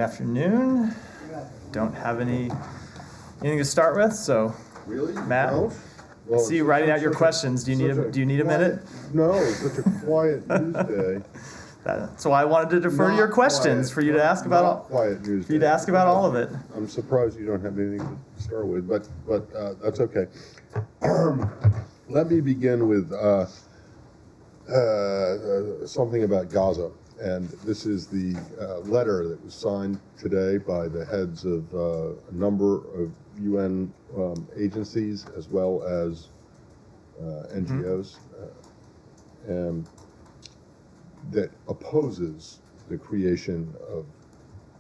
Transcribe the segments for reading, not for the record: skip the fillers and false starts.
Good afternoon. Don't have anything to start with, so Really? Matt, No? I see you writing out your questions. Do you need a minute? No, such a quiet news day. That's why I wanted to defer to Not your questions quiet, for you to ask about not all. quiet news For you to day. ask about all of it. I'm surprised you don't have anything to start with, but that's okay. Let me begin with something about Gaza. And this is the letter that was signed today by the heads of a number of UN agencies as well as NGOs that opposes the creation of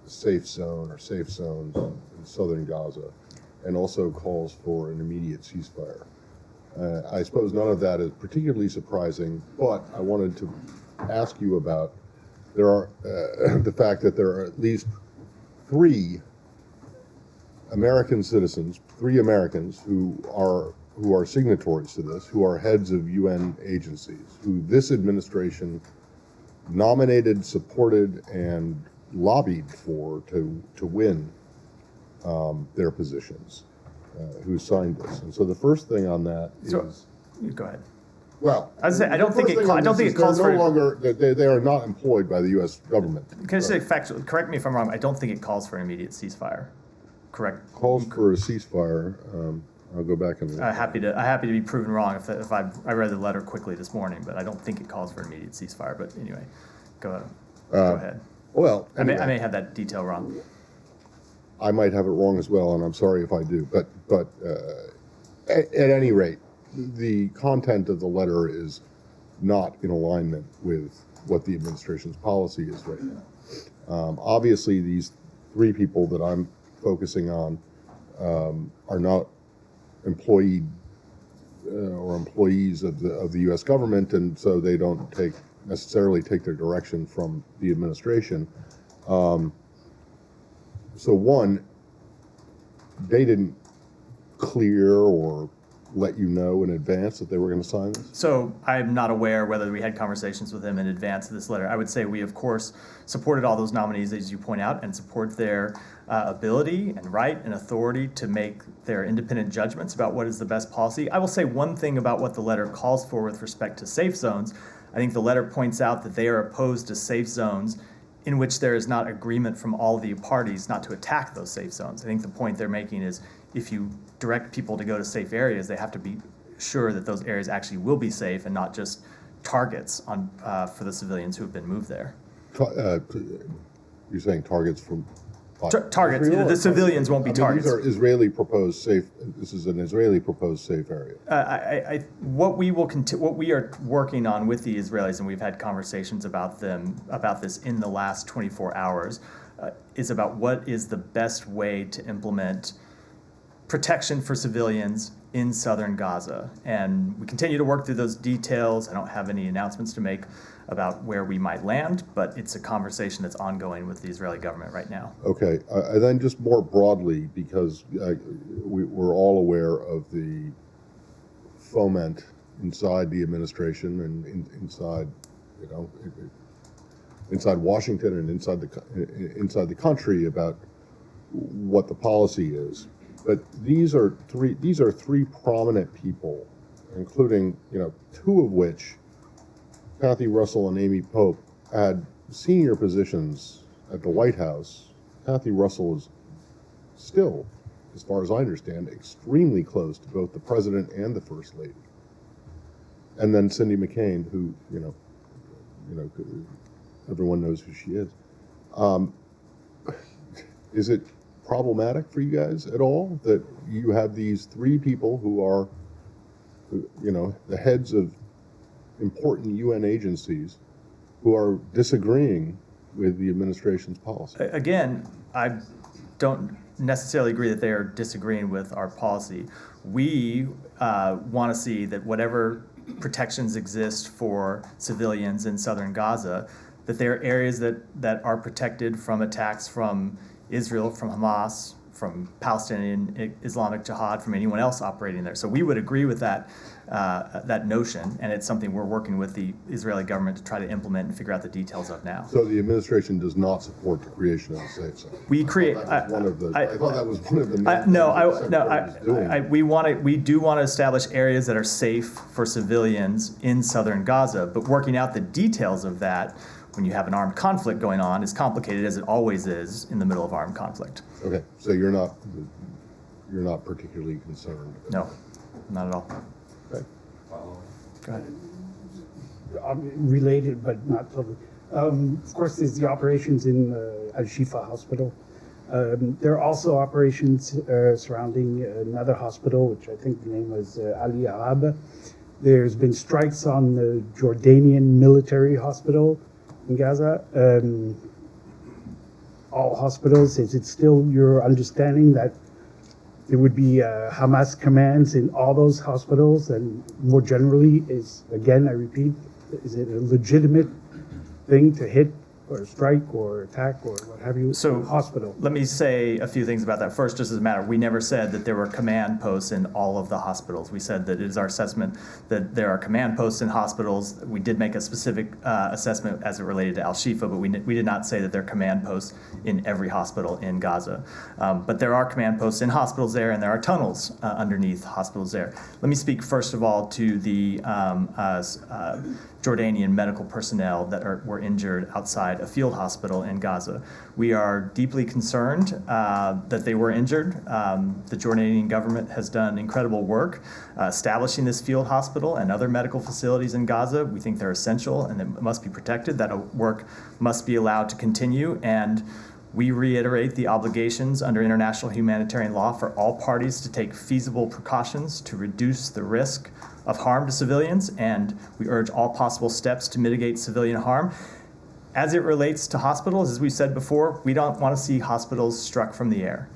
a safe zone or safe zones in southern Gaza, and also calls for an immediate ceasefire. I suppose none of that is particularly surprising, but I wanted to ask you about the fact that there are at least three American citizens, three Americans who are signatories to this, who are heads of UN agencies, who this administration nominated, supported, and lobbied for to win their positions, who signed this. And so the first thing on that is, Go ahead. well, I was say I don't think it calls for. No longer, they are not employed by the U.S. government. Can I say factually? Correct me if I'm wrong. I don't think it calls for an immediate ceasefire. Correct. Calls for a ceasefire. I'll go back and look. Happy to be proven wrong if I read the letter quickly this morning, but I don't think it calls for an immediate ceasefire. But anyway, go ahead. Well, I anyway, may have that detail wrong. I might have it wrong as well, and I'm sorry if I do. But at any rate, the content of the letter is not in alignment with what the administration's policy is right now. Obviously, these three people that I'm focusing on are not employees of the U.S. government, and so they don't necessarily take their direction from the administration. So one, they didn't clear or let you know in advance that they were going to sign this? So I'm not aware whether we had conversations with him in advance of this letter. I would say we, of course, supported all those nominees, as you point out, and support their ability and right and authority to make their independent judgments about what is the best policy. I will say one thing about what the letter calls for with respect to safe zones. I think the letter points out that they are opposed to safe zones in which there is not agreement from all the parties not to attack those safe zones. I think the point they're making is if you direct people to go to safe areas, they have to be sure that those areas actually will be safe and not just targets for the civilians who have been moved there. You're saying targets from targets. Israel, the civilians won't be targets. These are Israeli proposed safe. This is an Israeli proposed safe area. What we are working on with the Israelis, and we've had conversations about this in the last 24 hours, is about what is the best way to implement protection for civilians in southern Gaza. And we continue to work through those details. I don't have any announcements to make about where we might land, but it's a conversation that's ongoing with the Israeli government right now. Okay, then just more broadly, because we're all aware of the foment inside the administration and inside Washington and inside the country about what the policy is. But these are three prominent people, including two of which, Kathy Russell and Amy Pope, had senior positions at the White House. Kathy Russell is still, as far as I understand, extremely close to both the president and the first lady. And then Cindy McCain, who everyone knows who she is. Is it problematic for you guys at all that you have these three people who are, the heads of important UN agencies who are disagreeing with the administration's policy? Again, I don't necessarily agree that they are disagreeing with our policy. We want to see that whatever protections exist for civilians in southern Gaza, that there are areas that are protected from attacks from Israel, from Hamas, Palestinian Islamic Jihad, from anyone else operating there. So we would agree with that notion, and it's something we're working with the Israeli government to try to implement and figure out the details of now. So the administration does not support the creation of a safe zone. We create. I thought that was one of the main No, things the Secretary was doing. we do want to establish areas that are safe for civilians in southern Gaza, but working out the details of that when you have an armed conflict going on is complicated, as it always is in the middle of armed conflict. Okay, so you're not particularly concerned. No, not at all. Okay. Go ahead. Related, but not totally. Of course, there's the operations in Al Shifa Hospital. There are also operations surrounding another hospital, which I think the name was Ali Arab. There's been strikes on the Jordanian military hospital in Gaza. All hospitals, is it still your understanding that there would be Hamas commands in all those hospitals? And more generally, again, I repeat, is it a legitimate thing to hit or strike or attack or what have you So, hospital? Let me say a few things about that. First, just as a matter, we never said that there were command posts in all of the hospitals. We said that it is our assessment that there are command posts in hospitals. We did make a specific assessment as it related to Al Shifa, but we did not say that there are command posts in every hospital in Gaza. But there are command posts in hospitals there, and there are tunnels underneath hospitals there. Let me speak first of all to the Jordanian medical personnel that were injured outside a field hospital in Gaza. We are deeply concerned that they were injured. The Jordanian government has done incredible work establishing this field hospital and other medical facilities in Gaza. We think they're essential and they must be protected. That work must be allowed to continue, and we reiterate the obligations under international humanitarian law for all parties to take feasible precautions to reduce the risk of harm to civilians, and we urge all possible steps to mitigate civilian harm. As it relates to hospitals, as we said before, we don't want to see hospitals struck from the air.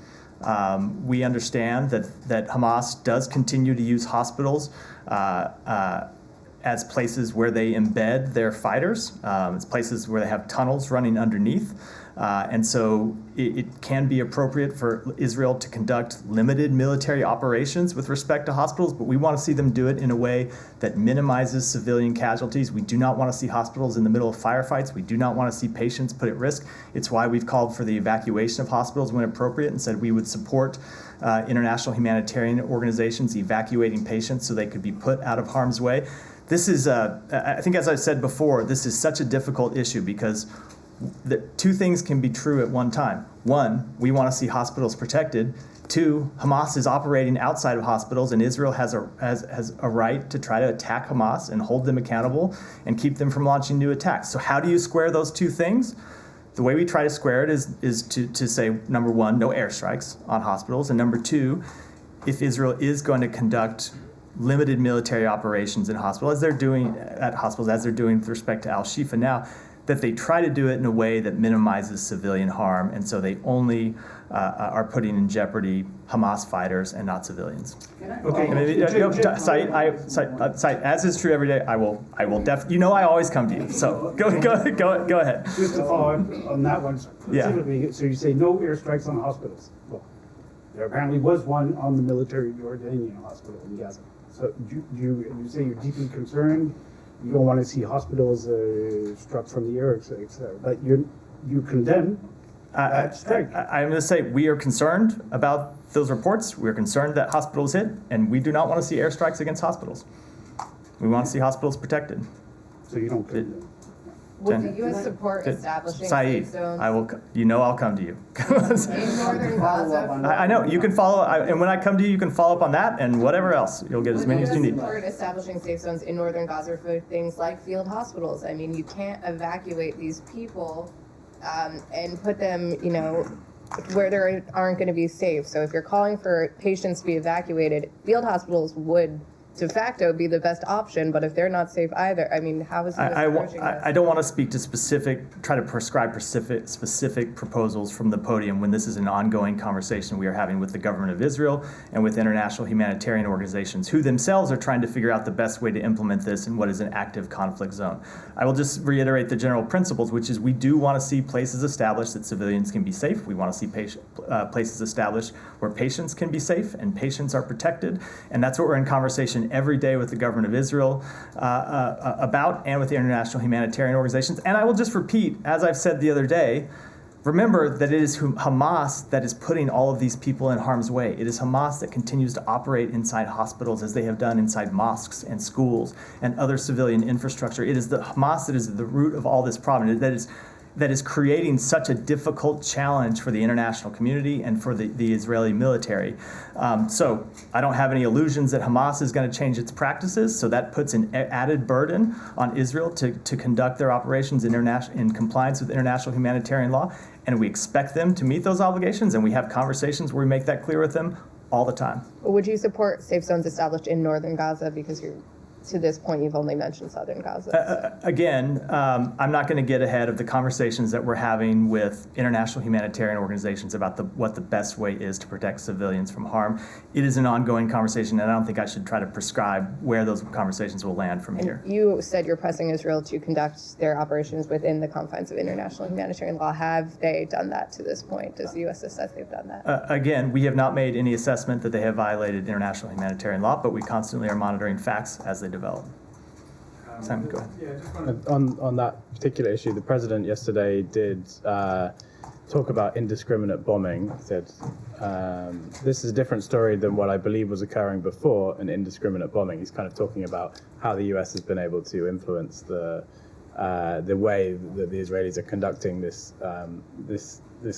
We understand that Hamas does continue to use hospitals as places where they embed their fighters. It's places where they have tunnels running underneath. And so it can be appropriate for Israel to conduct limited military operations with respect to hospitals, but we want to see them do it in a way that minimizes civilian casualties. We do not want to see hospitals in the middle of firefights. We do not want to see patients put at risk. It's why we've called for the evacuation of hospitals when appropriate and said we would support international humanitarian organizations evacuating patients so they could be put out of harm's way. This is, I think as I said before, this is such a difficult issue because two things can be true at one time. One, we want to see hospitals protected. Two, Hamas is operating outside of hospitals, and Israel has a right to try to attack Hamas and hold them accountable and keep them from launching new attacks. So how do you square those two things? The way we try to square it is to say, number one, no airstrikes on hospitals, and number two, if Israel is going to conduct limited military operations in hospitals, as they're doing with respect to Al Shifa now, that they try to do it in a way that minimizes civilian harm, and so they only are putting in jeopardy Hamas fighters and not civilians. Okay. Said, as is true every day, I will definitely. I always come to you. So go ahead. Just to follow up on that one specifically, so you say no airstrikes on hospitals. Well, there apparently was one on the military Jordanian hospital in Gaza. So you say you're deeply concerned. You don't want to see hospitals struck from the air, etc. But you condemn that strike. I'm going to say we are concerned about those reports. We're concerned that hospitals hit, and we do not want to see airstrikes against hospitals. We want to see hospitals protected. So you don't condemn. Would the U.S. support establishing safe zones I'll come to you. in northern Gaza? I know, you can follow, and when I come to you, you can follow up on that and whatever else. You'll get as many as you Would the need. U.S. support establishing safe zones in northern Gaza for things like field hospitals? I mean, you can't evacuate these people and put them, where they aren't going to be safe. So if you're calling for patients to be evacuated, field hospitals would de facto be the best option, but if they're not safe either, I mean, how is this approaching this? I don't want to speak to try to prescribe specific proposals from the podium when this is an ongoing conversation we are having with the government of Israel and with international humanitarian organizations who themselves are trying to figure out the best way to implement this in what is an active conflict zone. I will just reiterate the general principles, which is we do want to see places established that civilians can be safe. We want to see places established where patients can be safe and patients are protected. And that's what we're in conversation every day with the government of Israel about, and with the international humanitarian organizations. And I will just repeat, as I've said the other day, remember that it is Hamas that is putting all of these people in harm's way. It is Hamas that continues to operate inside hospitals as they have done inside mosques and schools and other civilian infrastructure. It is the Hamas that is the root of all this problem. That is creating such a difficult challenge for the international community and for the Israeli military. So I don't have any illusions that Hamas is going to change its practices, so that puts an added burden on Israel to conduct their operations in compliance with international humanitarian law, and we expect them to meet those obligations, and we have conversations where we make that clear with them all the time. Would you support safe zones established in northern Gaza, because to this point, you've only mentioned southern Gaza? Again, I'm not going to get ahead of the conversations that we're having with international humanitarian organizations about what the best way is to protect civilians from harm. It is an ongoing conversation, and I don't think I should try to prescribe where those conversations will land from here. You said you're pressing Israel to conduct their operations within the confines of international humanitarian law. Have they done that to this point? Does the U.S. assess they've done that? Again, we have not made any assessment that they have violated international humanitarian law, but we constantly are monitoring facts as they develop. Simon, go ahead. Yeah, just on that particular issue, the president yesterday did talk about indiscriminate bombing. He said this is a different story than what I believe was occurring before an indiscriminate bombing. He's kind of talking about how the U.S. has been able to influence the way that the Israelis are conducting this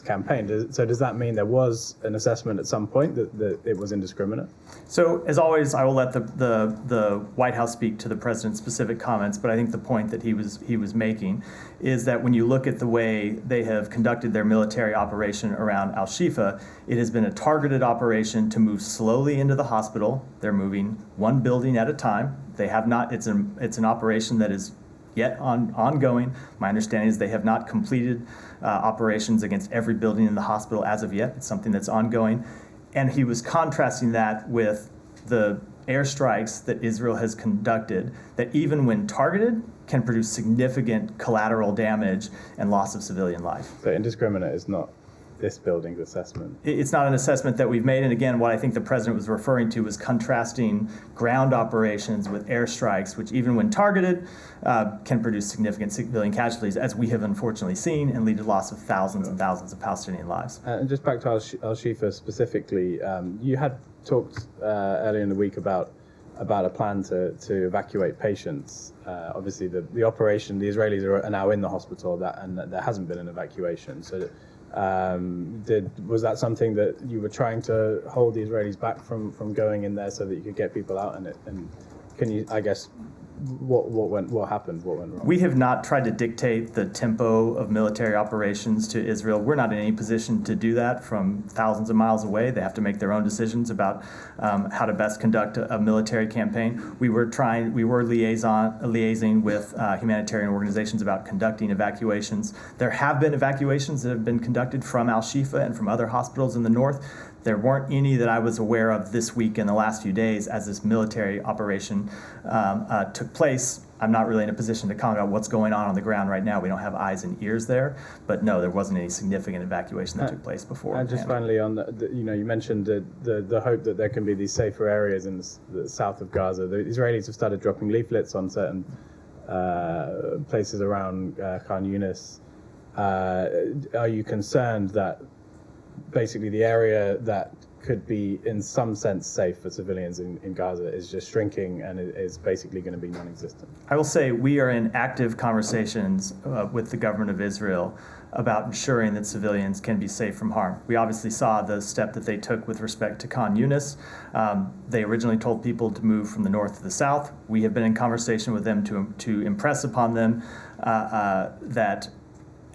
campaign. So does that mean there was an assessment at some point that it was indiscriminate? So as always, I will let the White House speak to the president's specific comments, but I think the point that he was making is that when you look at the way they have conducted their military operation around Al-Shifa, it has been a targeted operation to move slowly into the hospital. They're moving one building at a time. They have not. It's an operation that is yet ongoing. My understanding is they have not completed operations against every building in the hospital as of yet. It's something that's ongoing. And he was contrasting that with the airstrikes that Israel has conducted that even when targeted can produce significant collateral damage and loss of civilian life. So indiscriminate is not this building's assessment. It's not an assessment that we've made, and again, what I think the president was referring to was contrasting ground operations with airstrikes, which even when targeted, can produce significant civilian casualties, as we have unfortunately seen, and lead to loss of thousands and thousands of Palestinian lives. And just back to Al-Shifa specifically, you had talked earlier in the week about a plan to evacuate patients. Obviously, the operation, the Israelis are now in the hospital, and there hasn't been an evacuation. So. Was that something that you were trying to hold the Israelis back from going in there so that you could get people out? And can you, I guess, what happened? What went wrong? We have not tried to dictate the tempo of military operations to Israel. We're not in any position to do that from thousands of miles away. They have to make their own decisions about how to best conduct a military campaign. We were liaising with humanitarian organizations about conducting evacuations. There have been evacuations that have been conducted from Al-Shifa and from other hospitals in the north. There weren't any that I was aware of this week in the last few days as this military operation took place. I'm not really in a position to comment on what's going on the ground right now. We don't have eyes and ears there, but no, there wasn't any significant evacuation that took place before. And just finally, on you mentioned the hope that there can be these safer areas in the south of Gaza. The Israelis have started dropping leaflets on certain places around Khan Yunis. Are you concerned that basically the area that could be in some sense safe for civilians in Gaza is just shrinking and is basically going to be non-existent? I will say we are in active conversations with the government of Israel about ensuring that civilians can be safe from harm. We obviously saw the step that they took with respect to Khan Yunis. They originally told people to move from the north to the south. We have been in conversation with them to impress upon them that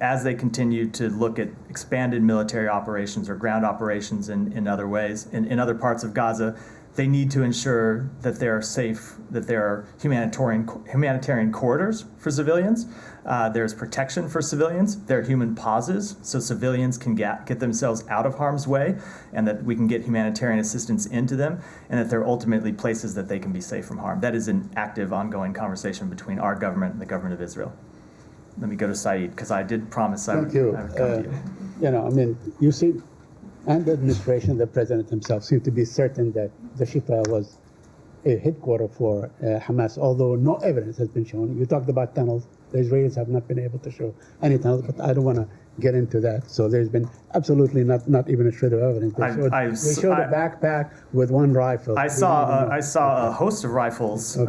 as they continue to look at expanded military operations or ground operations in other ways, in other parts of Gaza, they need to ensure that there are safe, that there are humanitarian corridors for civilians. There's protection for civilians. There are human pauses so civilians can get themselves out of harm's way, and that we can get humanitarian assistance into them, and that they're ultimately places that they can be safe from harm. That is an active, ongoing conversation between our government and the government of Israel. Let me go to Saeed, because I did promise I would Thank you. come to you. You know, I mean, you see, and the administration, the president himself, seemed to be certain that the Shifa was a headquarter for Hamas, although no evidence has been shown. You talked about tunnels. The Israelis have not been able to show any tunnels, but I don't want to get into that. So there's been absolutely not even a shred of evidence. They showed a backpack with one rifle. I saw a host of rifles in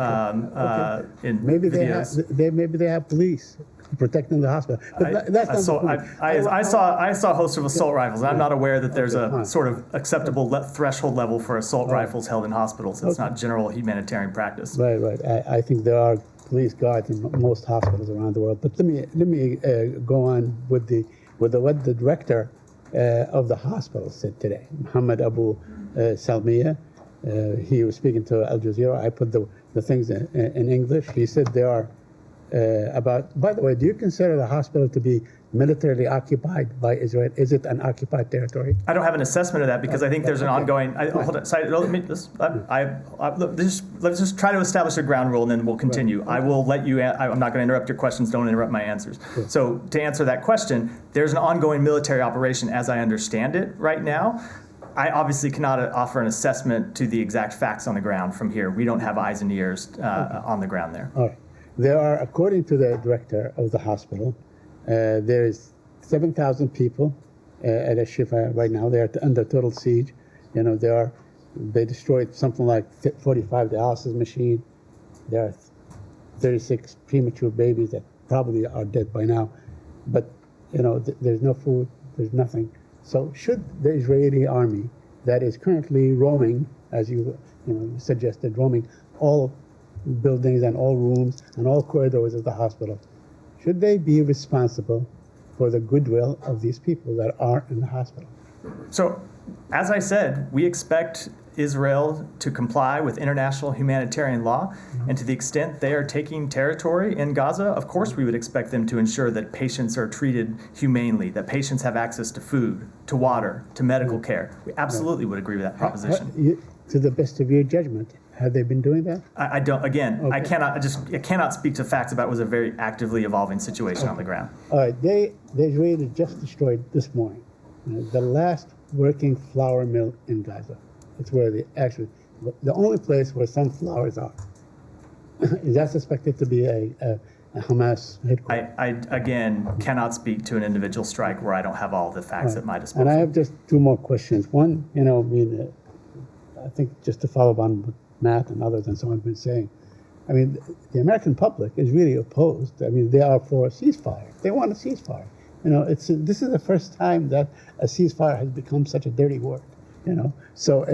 Maybe videos. maybe they have police protecting the hospital. But that's not the point. I saw a host of assault rifles. I'm not aware that there's a sort of acceptable threshold level for assault rifles held in hospitals. It's not general humanitarian practice. Right. I think there are police guards in most hospitals around the world. But let me go on with what the director of the hospital said today, Mohammed Abu Salmiya. He was speaking to Al Jazeera. I put the things in English. He said there are by the way, do you consider the hospital to be militarily occupied by Israel? Is it an occupied territory? I don't have an assessment of that because I think there's an ongoing. Hold on, sorry, let's just try to establish a ground rule and then we'll continue. Right. I will let you. I'm not going to interrupt your questions. Don't interrupt my answers. Sure. So to answer that question, there's an ongoing military operation as I understand it right now. I obviously cannot offer an assessment to the exact facts on the ground from here. We don't have eyes and ears on the ground there. All right. There are, according to the director of the hospital, there's 7,000 people at Shifa right now. They are under total siege. You know, they destroyed something like 45 dialysis machines. There are 36 premature babies that probably are dead by now. But, you know, there's no food, there's nothing. So should the Israeli army that is currently roaming, as you suggested, roaming all buildings and all rooms and all corridors of the hospital, should they be responsible for the goodwill of these people that are in the hospital? So, as I said, we expect Israel to comply with international humanitarian law, and to the extent they are taking territory in Gaza, of course we would expect them to ensure that patients are treated humanely, that patients have access to food, to water, to medical care. We absolutely would agree with that proposition. To the best of your judgment, have they been doing that? I don't. Again, Okay. I cannot speak to facts about what was a very actively evolving situation on the ground. All right, the Israelis just destroyed this morning the last working flour mill in Gaza. It's where the only place where some flours are. Is that suspected to be a Hamas headquarters? I again cannot speak to an individual strike where I don't have all the facts at my disposal. And I have just two more questions. One, I think just to follow up on what Matt and others and so on have been saying, I mean, the American public is really opposed. I mean, they are for a ceasefire. They want a ceasefire. You know, this is the first time that a ceasefire has become such a dirty word. You know, so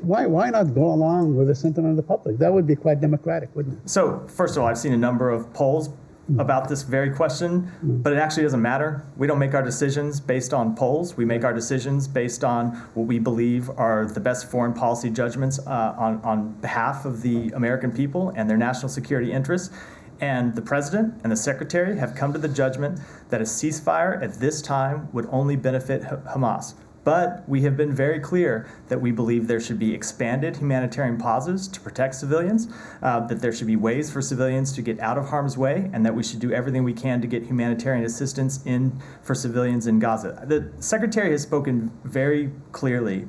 why not go along with the sentiment of the public? That would be quite democratic, wouldn't it? So, first of all, I've seen a number of polls about this very question, but it actually doesn't matter. We don't make our decisions based on polls. We make our decisions based on what we believe are the best foreign policy judgments on behalf of the American people and their national security interests. And the president and the secretary have come to the judgment that a ceasefire at this time would only benefit Hamas. But we have been very clear that we believe there should be expanded humanitarian pauses to protect civilians, that there should be ways for civilians to get out of harm's way, and that we should do everything we can to get humanitarian assistance in for civilians in Gaza. The secretary has spoken very clearly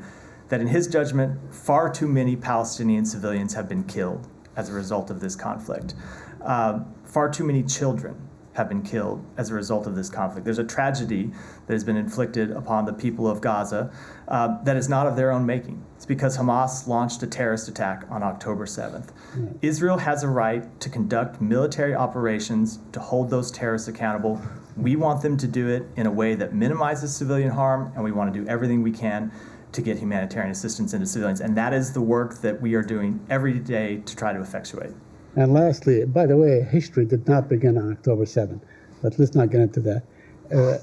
that in his judgment, far too many Palestinian civilians have been killed as a result of this conflict. Far too many children have been killed as a result of this conflict. There's a tragedy that has been inflicted upon the people of Gaza that is not of their own making. It's because Hamas launched a terrorist attack on October 7th. Israel has a right to conduct military operations to hold those terrorists accountable. We want them to do it in a way that minimizes civilian harm, and we want to do everything we can to get humanitarian assistance into civilians. And that is the work that we are doing every day to try to effectuate. And lastly, by the way, history did not begin on October 7th, but let's not get into that. Do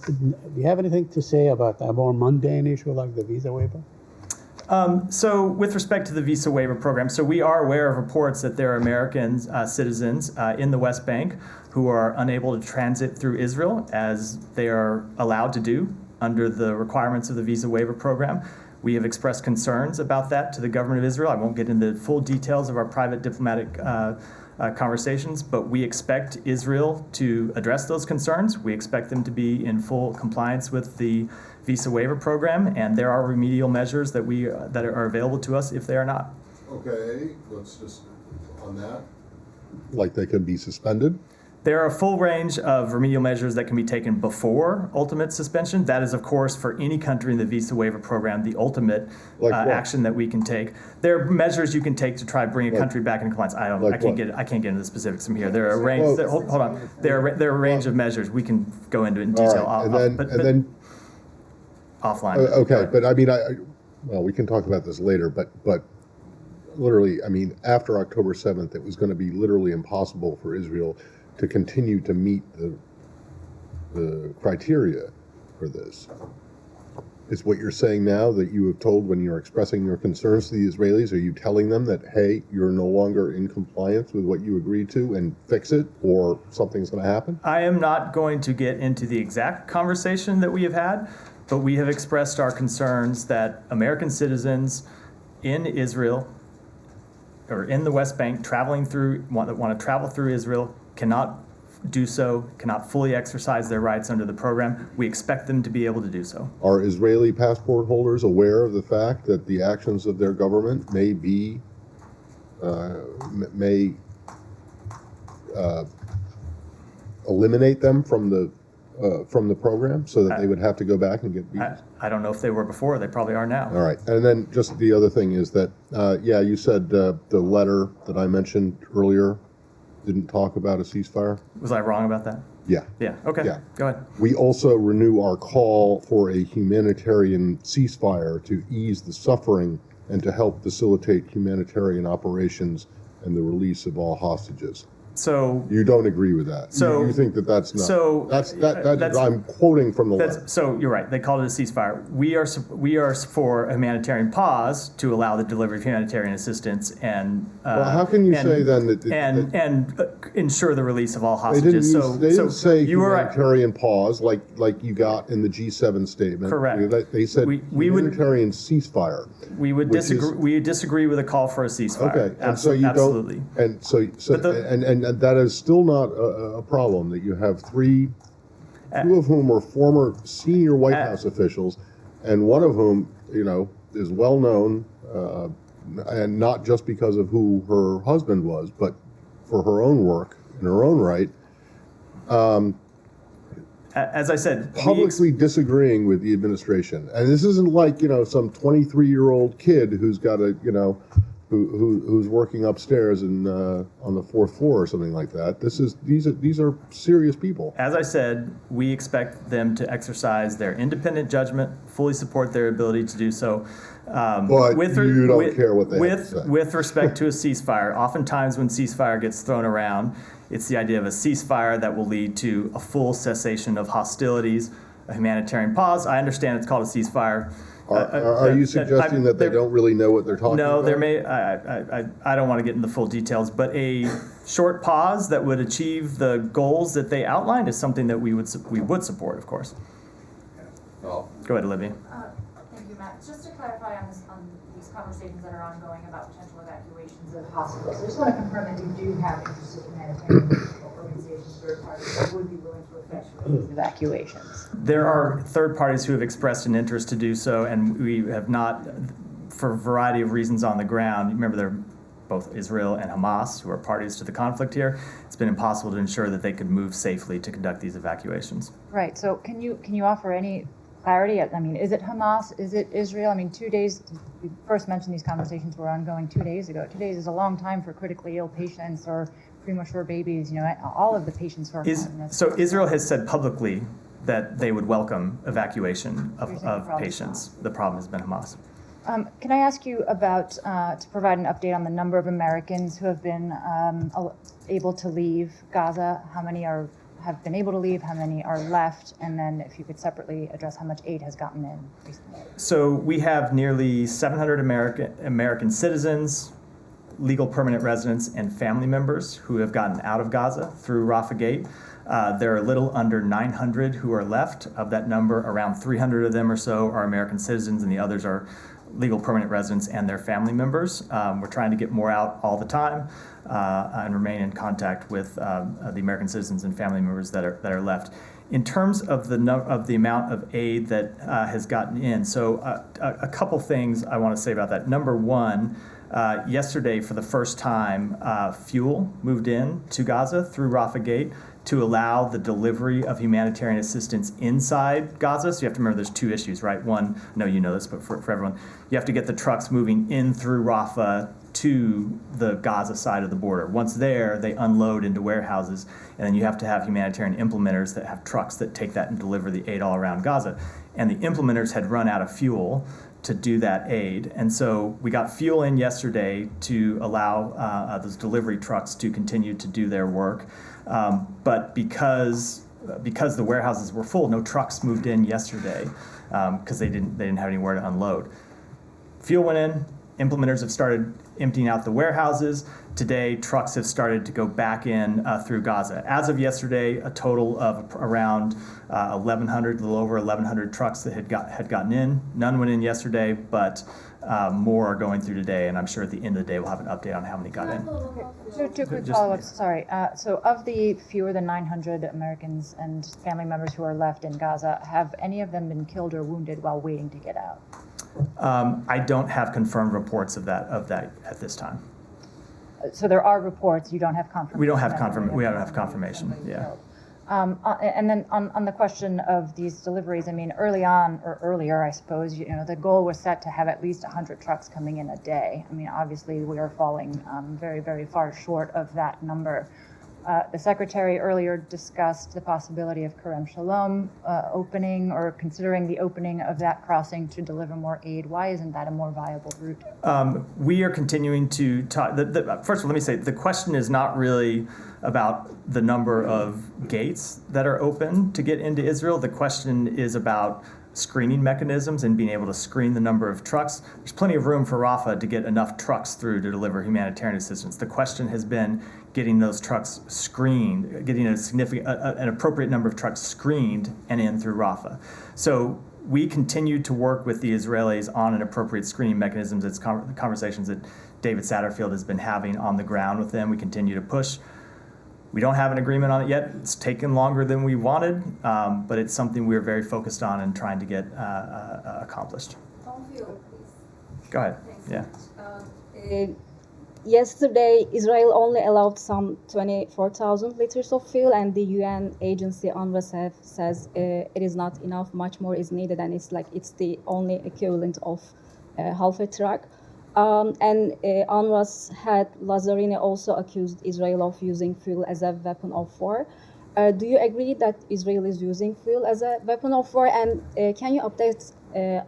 you have anything to say about a more mundane issue like the visa waiver? So with respect to the visa waiver program, so we are aware of reports that there are American citizens in the West Bank who are unable to transit through Israel as they are allowed to do under the requirements of the visa waiver program. We have expressed concerns about that to the government of Israel. I won't get into full details of our private diplomatic conversations, but we expect Israel to address those concerns. We expect them to be in full compliance with the visa waiver program, and there are remedial measures that that are available to us if they are not. Okay, let's just, on that. Like they can be suspended? There are a full range of remedial measures that can be taken before ultimate suspension. That is, of course, for any country in the visa waiver program, the ultimate Like what? action that we can take. There are measures you can take to try to bring a country back into compliance. I Like can't what? get into the specifics from here. There are a range. Well- hold on. There are a range of measures we can go into in All detail. right, and then offline. okay, but I mean, well, we can talk about this later, but literally, I mean, after October 7th, it was going to be literally impossible for Israel to continue to meet the criteria for this. Is what you're saying now that you have told when you're expressing your concerns to the Israelis? Are you telling them that, hey, you're no longer in compliance with what you agreed to and fix it, or something's going to happen? I am not going to get into the exact conversation that we have had, but we have expressed our concerns that American citizens in Israel or in the West Bank traveling through, want to travel through Israel, cannot do so, cannot fully exercise their rights under the program. We expect them to be able to do so. Are Israeli passport holders aware of the fact that the actions of their government may be, eliminate them from the program, so that they would have to go back and get visas? I don't know if they were before, they probably are now. All right, and then just the other thing is that, yeah, you said the letter that I mentioned earlier didn't talk about a ceasefire? Was I wrong about that? Yeah. Yeah, okay, Yeah. go ahead. We also renew our call for a humanitarian ceasefire to ease the suffering and to help facilitate humanitarian operations and the release of all hostages. So You don't agree with that? So- You think that that's not? so, that's- I'm quoting from the letter. So you're right. They called it a ceasefire. We are for a humanitarian pause to allow the delivery of humanitarian assistance and. Well, how can you say then that? And ensure the release of all They didn't, hostages. So they didn't say you were right. humanitarian pause like you got in the G7 statement. Correct. They said We would- humanitarian ceasefire. We would which is- disagree. We disagree with a call for a ceasefire. Okay, and so you Absolutely. don't, and so But the- and that is still not a problem, that you have two of whom are former senior White House officials, and one of whom, is well known, and not just because of who her husband was, but for her own work in her own right, As I said, publicly disagreeing with the administration. And this isn't like, some 23-year-old kid who's got who's working upstairs and on the fourth floor or something like that. These are serious people. as I said, we expect them to exercise their independent judgment, fully support their ability to do so. But you don't care what they have to say. With respect to a ceasefire, oftentimes when ceasefire gets thrown around, it's the idea of a ceasefire that will lead to a full cessation of hostilities, a humanitarian pause. I understand it's called a ceasefire. Are you suggesting that they don't really know what they're talking about? No, there may. I don't want to get into the full details, but a short pause that would achieve the goals that they outlined is something that we would support, of course. Oh. Go ahead, Olivia. Thank you, Matt. Just to clarify on these conversations that are ongoing about potential evacuations of hospitals, I just want to confirm that you do have interested humanitarian organizations, third parties, that would be willing to effectuate these evacuations. There are third parties who have expressed an interest to do so, and we have not, for a variety of reasons on the ground. Remember, they're both Israel and Hamas, who are parties to the conflict here. It's been impossible to ensure that they could move safely to conduct these evacuations. Right, so can you offer any clarity? I mean, is it Hamas? Is it Israel? I mean, 2 days, you first mentioned these conversations were ongoing 2 days ago. 2 days is a long time for critically ill patients or premature babies, all of the patients who are So Israel has said publicly that they would welcome evacuation You're saying the of problem is patients. The problem has been Hamas. Can I ask you about, to provide an update on the number of Americans who have been able to leave Gaza? How many have have been able to leave, how many are left, and then if you could separately address how much aid has gotten in recently. So we have nearly 700 American citizens, legal permanent residents, and family members who have gotten out of Gaza through Rafah Gate. There are a little under 900 who are left. Of that number, around 300 of them or so are American citizens, and the others are legal permanent residents and their family members. We're trying to get more out all the time and remain in contact with the American citizens and family members that are left. In terms of the amount of aid that has gotten in, so a couple things I want to say about that. Number one, yesterday, for the first time, fuel moved in to Gaza through Rafah Gate to allow the delivery of humanitarian assistance inside Gaza. So you have to remember there's two issues, right? One, I know you know this, but for everyone, you have to get the trucks moving in through Rafah to the Gaza side of the border. Once there, they unload into warehouses, and then you have to have humanitarian implementers that have trucks that take that and deliver the aid all around Gaza. And the implementers had run out of fuel to do that aid. And so we got fuel in yesterday to allow those delivery trucks to continue to do their work. But because the warehouses were full, no trucks moved in yesterday because they didn't have anywhere to unload. Fuel went in. Implementers have started emptying out the warehouses. Today, trucks have started to go back in through Gaza. As of yesterday, a total of around 1,100, a little over 1,100 trucks that had gotten in. None went in yesterday, but more are going through today, and I'm sure at the end of the day we'll have an update on how many got in. Two quick follow-ups, sorry. So of the fewer than 900 Americans and family members who are left in Gaza, have any of them been killed or wounded while waiting to get out? I don't have confirmed reports of that at this time. So there are reports, you don't have confirmation? We don't have confirmation, yeah. And then on the question of these deliveries, I mean, early on, or earlier, I suppose, the goal was set to have at least 100 trucks coming in a day. I mean, obviously, we are falling very, very far short of that number. The Secretary earlier discussed the possibility of Kerem Shalom opening or considering the opening of that crossing to deliver more aid. Why isn't that a more viable route? We are continuing to talk. First of all, let me say, the question is not really about the number of gates that are open to get into Israel. The question is about screening mechanisms and being able to screen the number of trucks. There's plenty of room for Rafah to get enough trucks through to deliver humanitarian assistance. The question has been getting those trucks screened, getting an appropriate number of trucks screened and in through Rafah. So we continue to work with the Israelis on an appropriate screening mechanisms. It's conversations that David Satterfield has been having on the ground with them. We continue to push. We don't have an agreement on it yet. It's taken longer than we wanted, but it's something we're very focused on and trying to get accomplished. On fuel, please. Go ahead. Thanks Yeah. Yesterday, Israel only allowed some 24,000 liters of fuel, and the UN agency UNRWA says it is not enough. Much more is needed, and it's the only equivalent of half a truck. And UNRWA's head Lazzarini also accused Israel of using fuel as a weapon of war. Do you agree that Israel is using fuel as a weapon of war? And can you update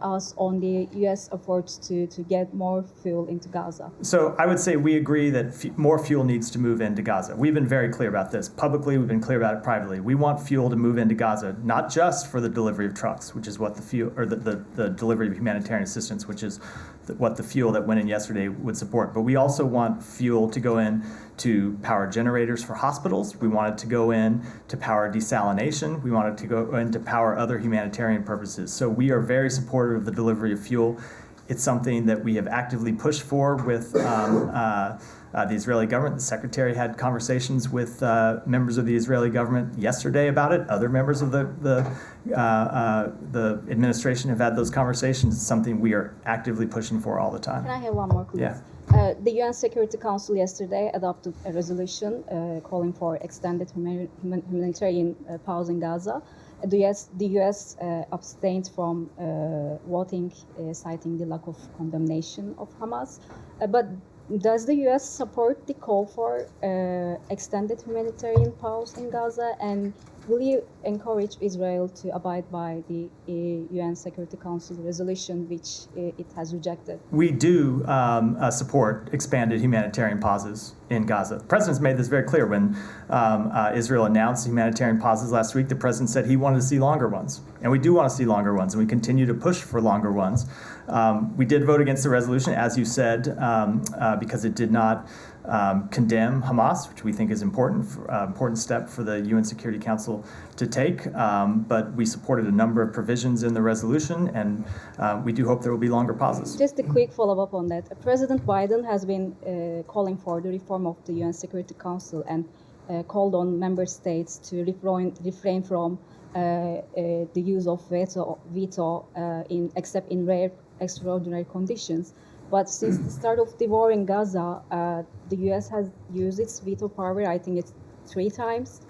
us on the U.S. efforts to get more fuel into Gaza? So I would say we agree that more fuel needs to move into Gaza. We've been very clear about this. Publicly, we've been clear about it privately. We want fuel to move into Gaza, not just for the delivery of trucks, which is what the fuel, or the delivery of humanitarian assistance, which is what the fuel that went in yesterday would support. But we also want fuel to go in to power generators for hospitals. We want it to go in to power desalination. We want it to go in to power other humanitarian purposes. So we are very supportive of the delivery of fuel. It's something that we have actively pushed for with the Israeli government. The Secretary had conversations with members of the Israeli government yesterday about it. Other members of the administration have had those conversations. It's something we are actively pushing for all the time. Can I have one more, please? Yeah. The UN Security Council yesterday adopted a resolution calling for extended humanitarian pause in Gaza. The US abstained from voting, citing the lack of condemnation of Hamas. But does the US support the call for extended humanitarian pause in Gaza? And will you encourage Israel to abide by the UN Security Council resolution, which it has rejected? We do support expanded humanitarian pauses in Gaza. The president's made this very clear. When Israel announced humanitarian pauses last week, the president said he wanted to see longer ones. And we do want to see longer ones, and we continue to push for longer ones. We did vote against the resolution, as you said, because it did not condemn Hamas, which we think is important step for the UN Security Council to take. But we supported a number of provisions in the resolution, and we do hope there will be longer pauses. Just a quick follow-up on that. President Biden has been calling for the reform of the UN Security Council and called on member states to refrain from the use of veto except in rare extraordinary conditions. But since the start of the war in Gaza, the U.S. has used its veto power, I think it's 3 times.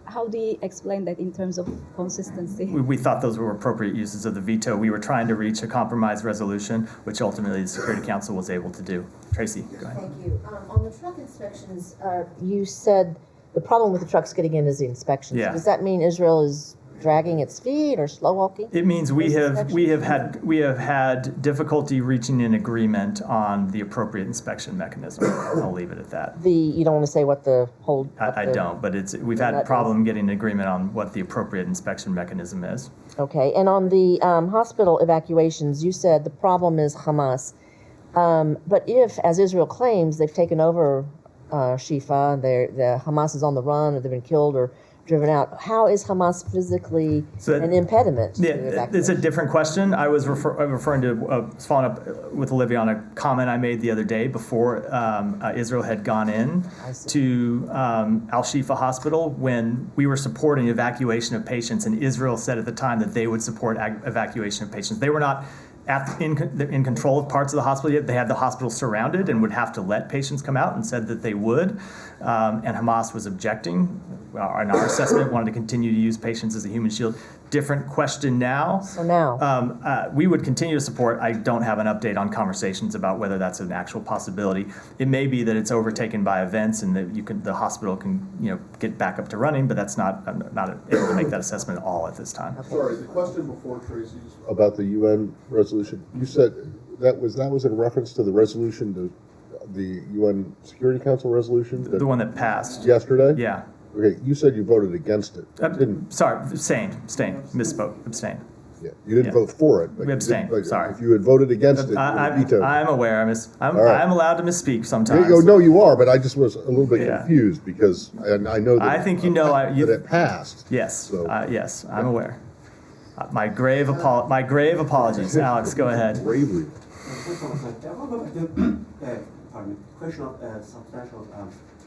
How do you explain that in terms of consistency? We thought those were appropriate uses of the veto. We were trying to reach a compromise resolution, which ultimately the Security Council was able to do. Tracy, go ahead. Thank you. On the truck inspections, you said the problem with the trucks getting in is the inspections. Yeah. Does that mean Israel is dragging its feet or slow walking? It means we have had difficulty reaching an agreement on the appropriate inspection mechanism. I'll leave it at that. You don't want to say what the whole. I don't, but we've had a problem getting an agreement on what the appropriate inspection mechanism is. Okay, and on the hospital evacuations, you said the problem is Hamas. But if, as Israel claims, they've taken over Shifa, the Hamas is on the run, or they've been killed or driven out, how is Hamas physically an impediment to evacuation? It's a different question. I was referring to, following up with Olivia on a comment I made the other day before Israel had gone in to Al-Shifa Hospital when we were supporting evacuation of patients, and Israel said at the time that they would support evacuation of patients. They were not in control of parts of the hospital yet. They had the hospital surrounded and would have to let patients come out, and said that they would. And Hamas was objecting. In our assessment, wanted to continue to use patients as a human shield. Different question now. So now? We would continue to support. I don't have an update on conversations about whether that's an actual possibility. It may be that it's overtaken by events and that the hospital can get back up to running, but that's not. I'm not able to make that assessment at all at this time. Sorry, the question before Tracy's about the UN resolution. You said that was in reference to the resolution, the UN Security Council resolution? The one that passed. Yesterday? Yeah. Okay, you said you voted against it. Sorry, abstained, misspoke, abstained. Yeah, you didn't vote for it. But We abstained, sorry. If you had voted against it, you would have vetoed. I'm aware, I'm allowed to misspeak sometimes. No, you are, but I just was a little bit confused because I know that I think you know that it passed. Yes, So- yes, I'm aware. My grave apologies. Alex, go ahead. Bravely. Question of substantial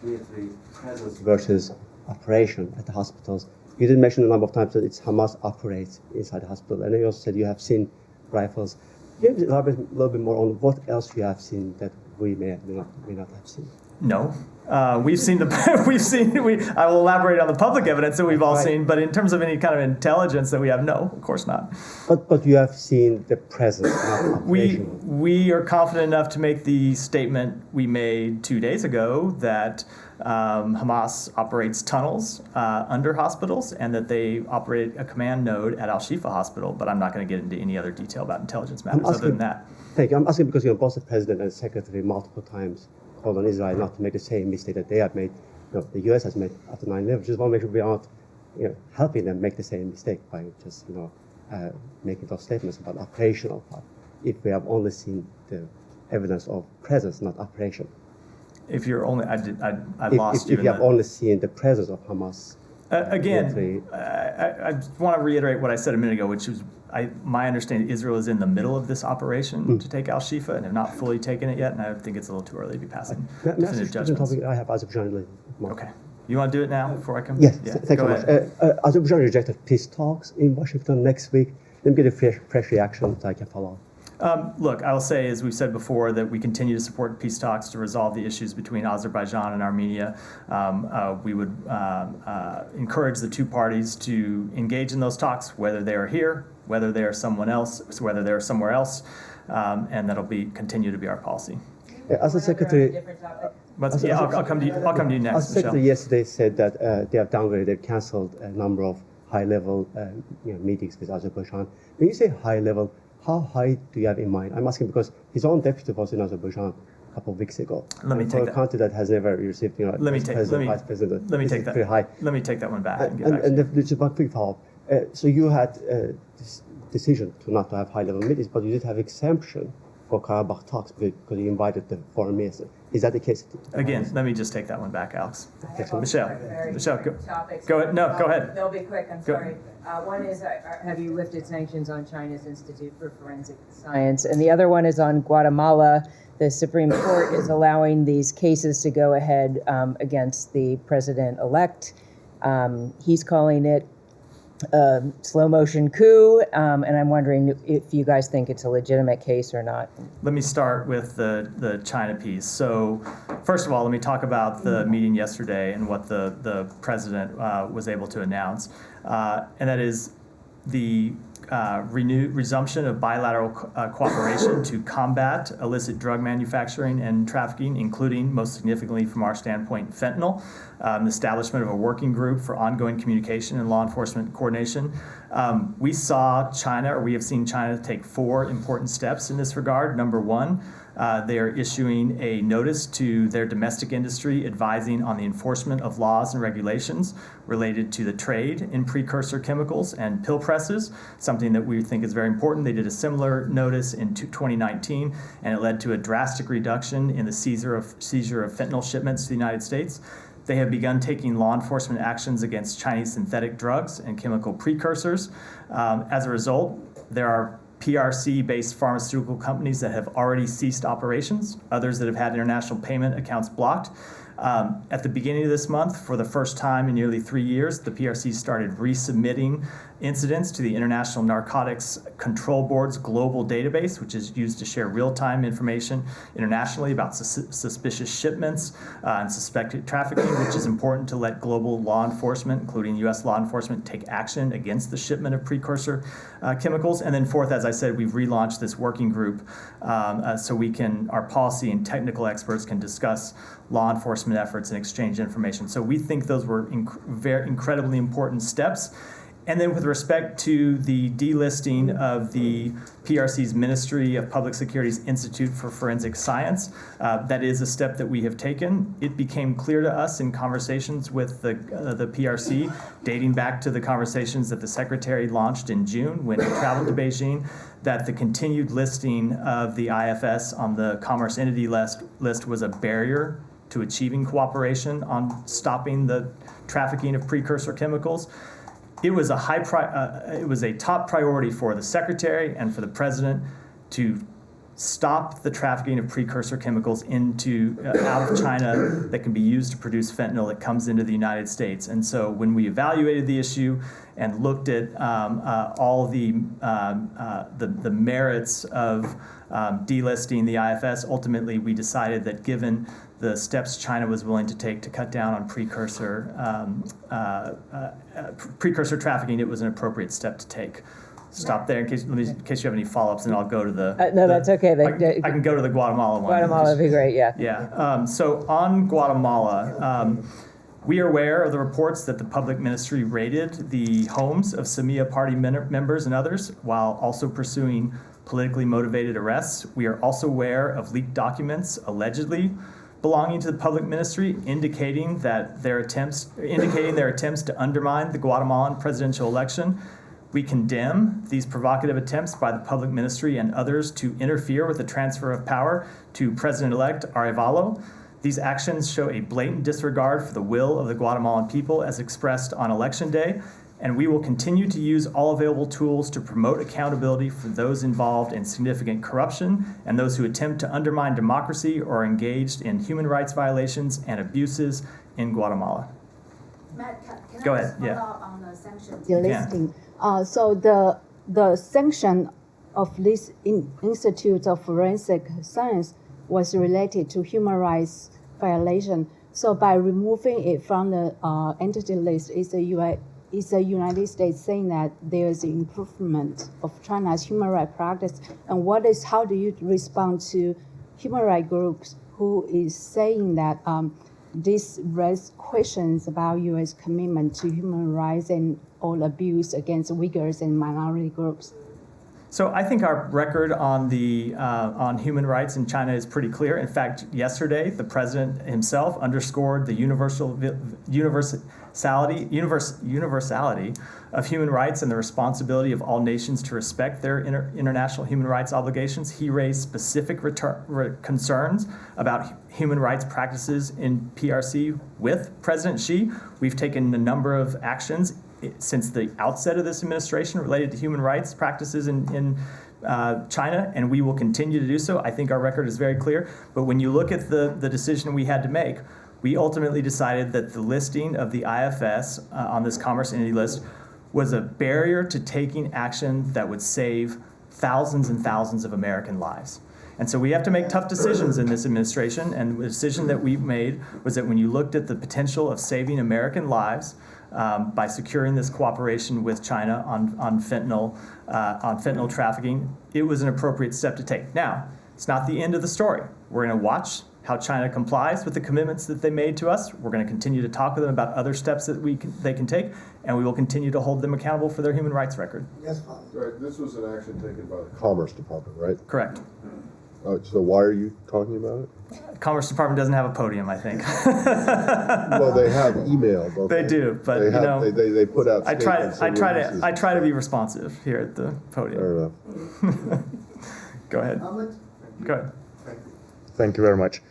military presence versus operation at the hospitals. You did mention a number of times that it's Hamas operates inside the hospital, and you also said you have seen rifles. Can you elaborate a little bit more on what else you have seen that we may not have seen? No. We've seen I will elaborate on the public evidence that we've all seen, but in terms of any kind of intelligence that we have, no, of course not. But you have seen the presence, not operation. We are confident enough to make the statement we made 2 days ago that Hamas operates tunnels under hospitals and that they operate a command node at Al-Shifa Hospital, but I'm not going to get into any other detail about intelligence matters other than that. Thank you. I'm asking because both the president and the secretary multiple times called on Israel not to make the same mistake that they have made, the U.S. has made after 9/11. Just want to make sure we aren't, helping them make the same mistake by just, making those statements about operational part. If we have only seen the evidence of presence, not operation. If you're only, I lost you. If you have only seen the presence of Hamas. Again, I want to reiterate what I said a minute ago, which was my understanding Israel is in the middle of this operation to take Al-Shifa and have not fully taken it yet, and I think it's a little too early to be passing definitive judgments. I have Azerbaijan. Okay. You want to do it now before I come? Yes, yeah. Thank you very much. Azerbaijan rejected peace talks in Washington next week. Let me get a fresh reaction so I can follow up. Look, I will say, as we've said before, that we continue to support peace talks to resolve the issues between Azerbaijan and Armenia. We would encourage the two parties to engage in those talks, whether they are here, whether they are somewhere else, and that'll continue to be our policy. As a secretary, But yeah, I'll come to you. I'll come to you Our next, Michelle. secretary yesterday said that they have downgraded, they've canceled a number of high-level meetings with Azerbaijan. When you say high-level, how high do you have in mind? I'm asking because his own deputy was in Azerbaijan a couple of weeks ago. Let me And take for a that. country that has never received, Let me take. Let me. vice president. Let me this take is that. pretty high. Let me take that one back and get And, back to and you. there's one quick follow-up. So you had this decision to not to have high-level meetings, but you did have exemption for Karabakh talks because you invited the foreign minister. Is that the case? Again, let me just take that one back, Alex. Michelle, Very Michelle, go, topics. go ahead. No, go ahead. They'll be quick, I'm Go- sorry. One is, have you lifted sanctions on China's Institute for Forensic Science? And the other one is on Guatemala. The Supreme Court is allowing these cases to go ahead against the president-elect. He's calling it a slow motion coup, and I'm wondering if you guys think it's a legitimate case or not. Let me start with the China piece. So, first of all, let me talk about the meeting yesterday and what the president was able to announce, and that is the resumption of bilateral cooperation to combat illicit drug manufacturing and trafficking, including, most significantly from our standpoint, fentanyl, the establishment of a working group for ongoing communication and law enforcement coordination. We saw China, or we have seen China, take 4 important steps in this regard. Number one, they are issuing a notice to their domestic industry advising on the enforcement of laws and regulations related to the trade in precursor chemicals and pill presses, something that we think is very important. They did a similar notice in 2019, and it led to a drastic reduction in the seizure of fentanyl shipments to the United States. They have begun taking law enforcement actions against Chinese synthetic drugs and chemical precursors. As a result, there are PRC-based pharmaceutical companies that have already ceased operations, others that have had international payment accounts blocked. At the beginning of this month, for the first time in nearly 3 years, the PRC started resubmitting incidents to the International Narcotics Control Board's global database, which is used to share real-time information internationally about suspicious shipments and suspected trafficking, which is important to let global law enforcement, including U.S. law enforcement, take action against the shipment of precursor chemicals. And then fourth, as I said, we've relaunched this working group so our policy and technical experts can discuss law enforcement efforts and exchange information. So we think those were incredibly important steps. And then with respect to the delisting of the PRC's Ministry of Public Security's Institute for Forensic Science, that is a step that we have taken. It became clear to us in conversations with the PRC, dating back to the conversations that the Secretary launched in June when he traveled to Beijing, that the continued listing of the IFS on the Commerce Entity List was a barrier to achieving cooperation on stopping the trafficking of precursor chemicals. It was a top priority for the Secretary and for the President to stop the trafficking of precursor chemicals out of China that can be used to produce fentanyl that comes into the United States. And so when we evaluated the issue and looked at all the merits of delisting the IFS, ultimately we decided that given the steps China was willing to take to cut down on precursor trafficking, it was an appropriate step to take. Stop there in case you have any follow-ups, and I'll go to the. No, that's okay. I can go to the Guatemala one. Guatemala would be great, yeah. Yeah. So on Guatemala, we are aware of the reports that the public ministry raided the homes of Semilla party members and others, while also pursuing politically motivated arrests. We are also aware of leaked documents allegedly belonging to the public ministry, indicating their attempts to undermine the Guatemalan presidential election. We condemn these provocative attempts by the public ministry and others to interfere with the transfer of power to President-elect Arevalo. These actions show a blatant disregard for the will of the Guatemalan people as expressed on Election Day, and we will continue to use all available tools to promote accountability for those involved in significant corruption and those who attempt to undermine democracy or are engaged in human rights violations and abuses in Guatemala. Matt, can Go I ahead, just follow yeah. up on the sanctions? Delisting. So the sanction of this Institute of Forensic Science was related to human rights violation. So by removing it from the entity list, it's the United States saying that there is an improvement of China's human rights practice. And how do you respond to human rights groups who is saying that this raises questions about U.S. commitment to human rights and all abuse against Uyghurs and minority groups. So I think our record on on human rights in China is pretty clear. In fact, yesterday the president himself underscored the universality of human rights and the responsibility of all nations to respect their international human rights obligations. He raised specific concerns about human rights practices in PRC with President Xi. We've taken a number of actions since the outset of this administration related to human rights practices in China, and we will continue to do so. I think our record is very clear. But when you look at the decision we had to make, we ultimately decided that the listing of the IFS on this Commerce Entity List was a barrier to taking action that would save thousands and thousands of American lives. And so we have to make tough decisions in this administration, and the decision that we made was that when you looked at the potential of saving American lives by securing this cooperation with China on fentanyl trafficking, it was an appropriate step to take. Now, it's not the end of the story. We're going to watch how China complies with the commitments that they made to us. We're going to continue to talk with them about other steps that they can take, and we will continue to hold them accountable for their human rights record. Yes, right. This was an action taken by the Commerce Department, right? Correct. So why are you talking about it? Commerce Department doesn't have a podium, I think. Well, they have email. Don't They do, but they have, you know, they put out. I statements try to be responsive here at the podium. Fair enough. Go ahead. Go ahead. Thank you very much.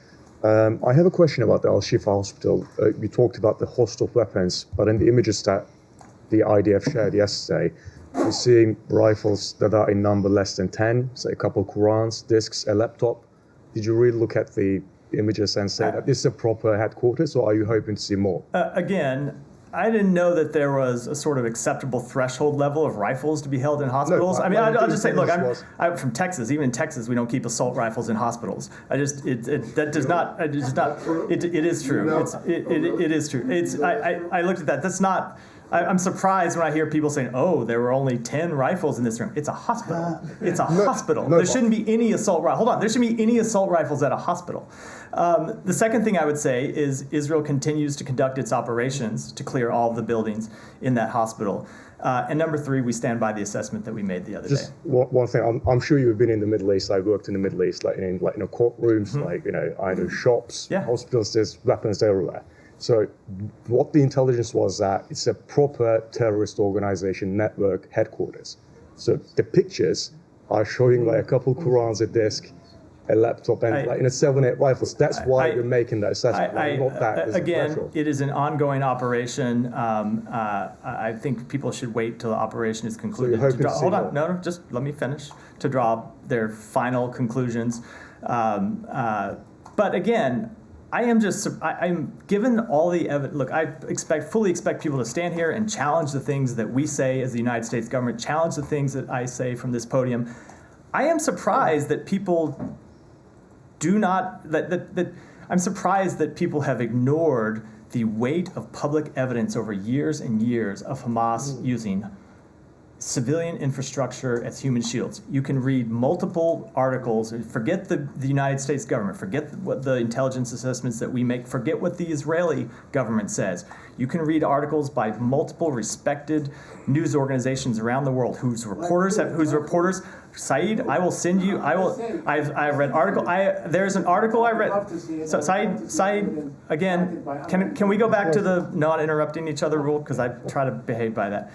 I have a question about the Al-Shifa Hospital. You talked about the host of weapons, but in the images that the IDF shared yesterday, we're seeing rifles that are in number less than 10, say a couple Qurans, discs, a laptop. Did you really look at the images and say that this is a proper headquarters, or are you hoping to see more? Again, I didn't know that there was a sort of acceptable threshold level of rifles to be held in hospitals. No, I mean, I'll just say, look, I'm from Texas. Even in Texas, we don't keep assault rifles in hospitals. It is true. It is true. I looked at that. That's not. I'm surprised when I hear people saying, "Oh, there were only 10 rifles in this room." It's a hospital. It's a hospital. There shouldn't be any assault rifles. Hold on. There shouldn't be any assault rifles at a hospital. The second thing I would say is Israel continues to conduct its operations to clear all of the buildings in that hospital. And number 3, we stand by the assessment that we made the other day. Just one thing. I'm sure you've been in the Middle East. I worked in the Middle East, like in courtrooms, either shops, hospitals. There's weapons everywhere. So what the intelligence was that it's a proper terrorist organization network headquarters. So the pictures are showing like a couple Qurans, a disc, a laptop, and like 7-8 rifles. That's why you're making that assessment. Again, it is an ongoing operation. I think people should wait till the operation is concluded. So hold on, no, just let me finish to draw their final conclusions. But again, I'm given all the evidence. Look, I fully expect people to stand here and challenge the things that we say as the United States government, challenge the things that I say from this podium. I am surprised that people do not, I'm surprised that people have ignored the weight of public evidence over years and years of Hamas using civilian infrastructure as human shields. You can read multiple articles, forget the United States government, forget what the intelligence assessments that we make, forget what the Israeli government says. You can read articles by multiple respected news organizations around the world whose reporters, Saeed, I will send you, I've read article, there's an article I read, so Saeed, again, can we go back to the not interrupting each other rule, because I try to behave by that.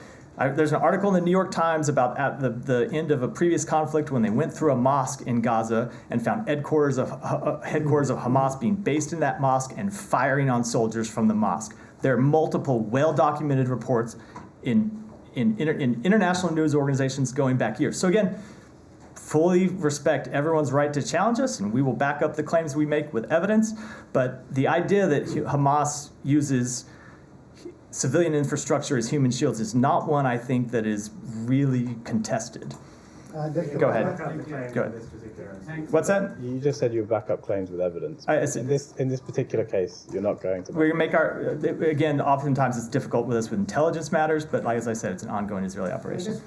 There's an article in the New York Times about at the end of a previous conflict when they went through a mosque in Gaza and found headquarters of Hamas being based in that mosque and firing on soldiers from the mosque. There are multiple well-documented reports in international news organizations going back years. So again, fully respect everyone's right to challenge us, and we will back up the claims we make with evidence. But the idea that Hamas uses civilian infrastructure as human shields is not one I think that is really contested. Go ahead. Go ahead. What's that? You just said you back up claims with evidence. In this particular case, you're not going to. We're going to make our, again, oftentimes it's difficult with us with intelligence matters, but like as I said, it's an ongoing Israeli operation.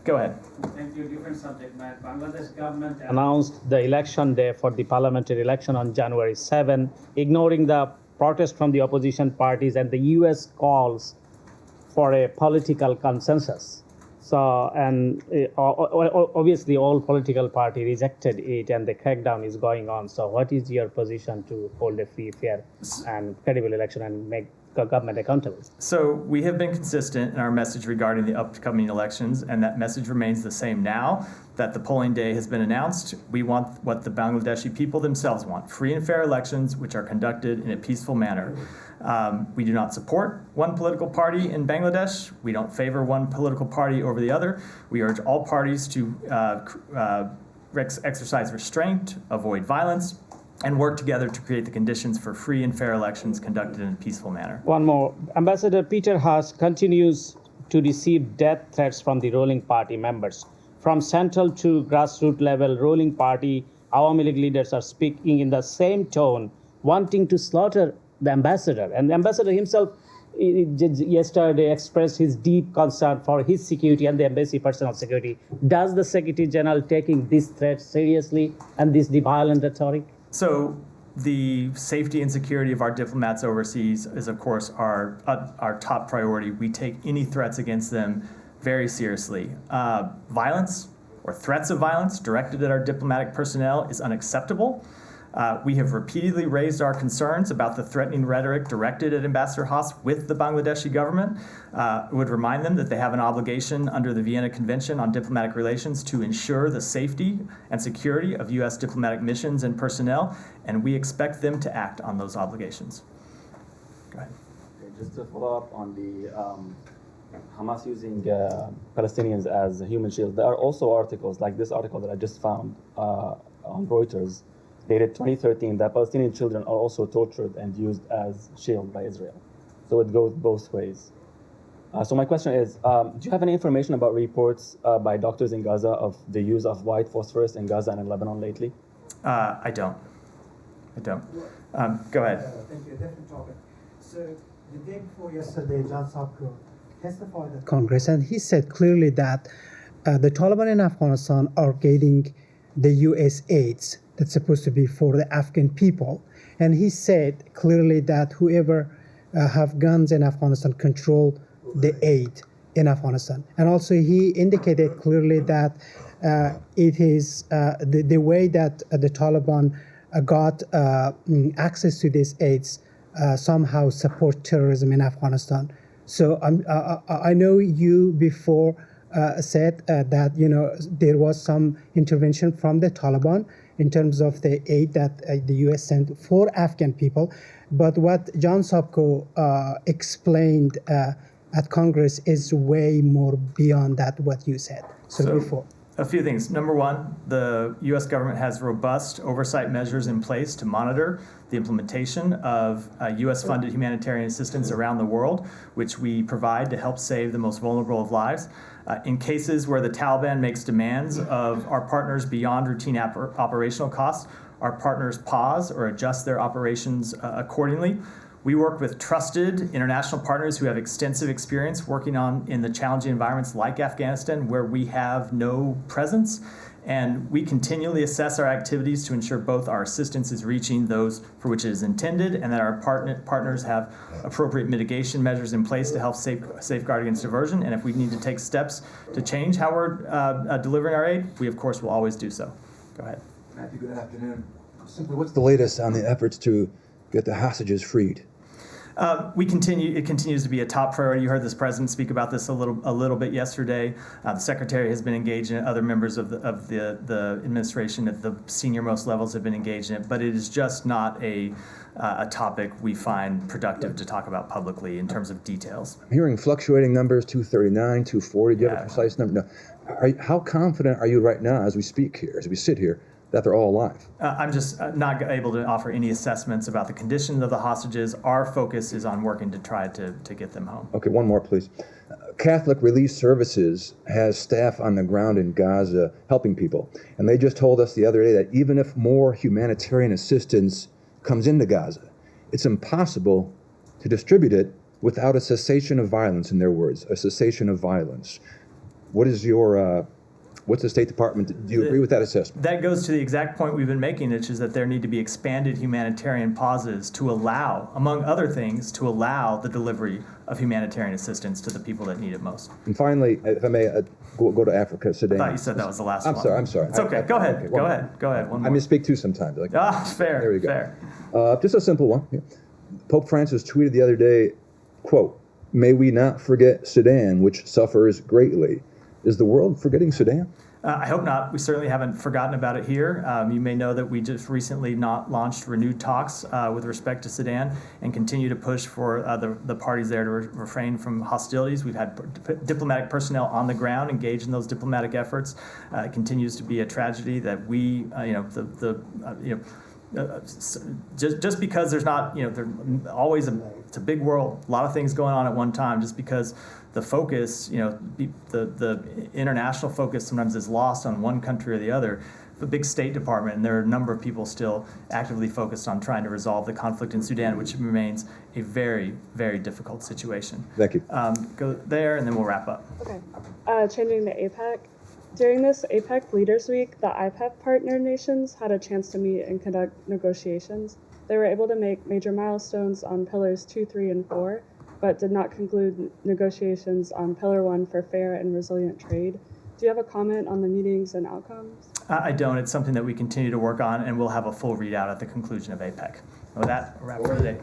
Go ahead. Thank you. Different subject, Matt. Bangladesh government announced the election day for the parliamentary election on January 7, ignoring the protest from the opposition parties and the U.S. calls for a political consensus. So, and obviously all political parties rejected it and the crackdown is going on. So what is your position to hold a free, fair and credible election and make government accountable? So we have been consistent in our message regarding the upcoming elections, and that message remains the same now that the polling day has been announced. We want what the Bangladeshi people themselves want, free and fair elections which are conducted in a peaceful manner. We do not support one political party in Bangladesh. We don't favor one political party over the other. We urge all parties to exercise restraint, avoid violence, and work together to create the conditions for free and fair elections conducted in a peaceful manner. One more. Ambassador Peter Haas continues to receive death threats from the ruling party members. From central to grassroots level, ruling party Awami League leaders are speaking in the same tone, wanting to slaughter the ambassador. And the ambassador himself yesterday expressed his deep concern for his security and the embassy personal security. Does the Secretary General taking this threat seriously and this violent rhetoric? So the safety and security of our diplomats overseas is, of course, our top priority. We take any threats against them very seriously. Violence or threats of violence directed at our diplomatic personnel is unacceptable. We have repeatedly raised our concerns about the threatening rhetoric directed at Ambassador Haas with the Bangladeshi government. I would remind them that they have an obligation under the Vienna Convention on Diplomatic Relations to ensure the safety and security of U.S. diplomatic missions and personnel, and we expect them to act on those obligations. Go ahead. Okay, just to follow up on the Hamas using Palestinians as a human shield, there are also articles like this article that I just found on Reuters, dated 2013, that Palestinian children are also tortured and used as shield by Israel. So it goes both ways. So my question is, do you have any information about reports by doctors in Gaza of the use of white phosphorus in Gaza and in Lebanon lately? I don't. Go ahead. Thank you. A different topic. So the day before yesterday, John Sopko testified at Congress, and he said clearly that the Taliban in Afghanistan are getting the U.S. aids that's supposed to be for the Afghan people. And he said clearly that whoever have guns in Afghanistan control the aid in Afghanistan. And also he indicated clearly that it is the way that the Taliban got access to these aids somehow support terrorism in Afghanistan. So I know you before said that there was some intervention from the Taliban in terms of the aid that the U.S. sent for Afghan people. But what John Sopko explained at Congress is way more beyond that what you said. So before. A few things. Number one, the U.S. government has robust oversight measures in place to monitor the implementation of U.S.-funded humanitarian assistance around the world, which we provide to help save the most vulnerable of lives. In cases where the Taliban makes demands of our partners beyond routine operational costs, our partners pause or adjust their operations accordingly. We work with trusted international partners who have extensive experience working in the challenging environments like Afghanistan, where we have no presence. And we continually assess our activities to ensure both our assistance is reaching those for which it is intended and that our partners have appropriate mitigation measures in place to help safeguard against diversion. And if we need to take steps to change how we're delivering our aid, we of course will always do so. Go ahead. Matthew, good afternoon. Simply, what's the latest on the efforts to get the hostages freed? It continues to be a top priority. You heard this president speak about this a little bit yesterday. The secretary has been engaged in it. Other members of the administration at the senior most levels have been engaged in it. But it is just not a topic we find productive to talk about publicly in terms of details. I'm hearing fluctuating numbers, 239, 240. Do you have a precise number? No. How confident are you right now as we speak here, as we sit here, that they're all alive? I'm just not able to offer any assessments about the conditions of the hostages. Our focus is on working to try to get them home. Okay, one more, please. Catholic Relief Services has staff on the ground in Gaza helping people. And they just told us the other day that even if more humanitarian assistance comes into Gaza, it's impossible to distribute it without a cessation of violence, in their words, a cessation of violence. What is your, what's the State Department, do you agree with that assessment? That goes to the exact point we've been making, which is that there need to be expanded humanitarian pauses to allow, among other things, to allow the delivery of humanitarian assistance to the people that need it most. And finally, if I may, go to Africa, Sudan. I thought you said that was the last one. I'm sorry. It's okay. Go ahead. Go ahead. One I more. misspeak too sometimes. Like, Fair. There we go. Fair. Just a simple one. Yeah. Pope Francis tweeted the other day, quote, "May we not forget Sudan, which suffers greatly." Is the world forgetting Sudan? I hope not. We certainly haven't forgotten about it here. You may know that we just recently launched renewed talks with respect to Sudan and continue to push for the parties there to refrain from hostilities. We've had diplomatic personnel on the ground engaged in those diplomatic efforts. It continues to be a tragedy that we, just because there's not, it's a big world, a lot of things going on at one time, just because the focus, the international focus sometimes is lost on one country or the other. The big State Department, and there are a number of people still actively focused on trying to resolve the conflict in Sudan, which remains a very, very difficult situation. Thank you. Go there, and then we'll wrap up. Okay. Changing to APEC. During this APEC Leaders Week, the IPEF partner nations had a chance to meet and conduct negotiations. They were able to make major milestones on pillars 2, 3, and 4, but did not conclude negotiations on pillar 1 for fair and resilient trade. Do you have a comment on the meetings and outcomes? I don't. It's something that we continue to work on, and we'll have a full readout at the conclusion of APEC. With that, we'll wrap for today.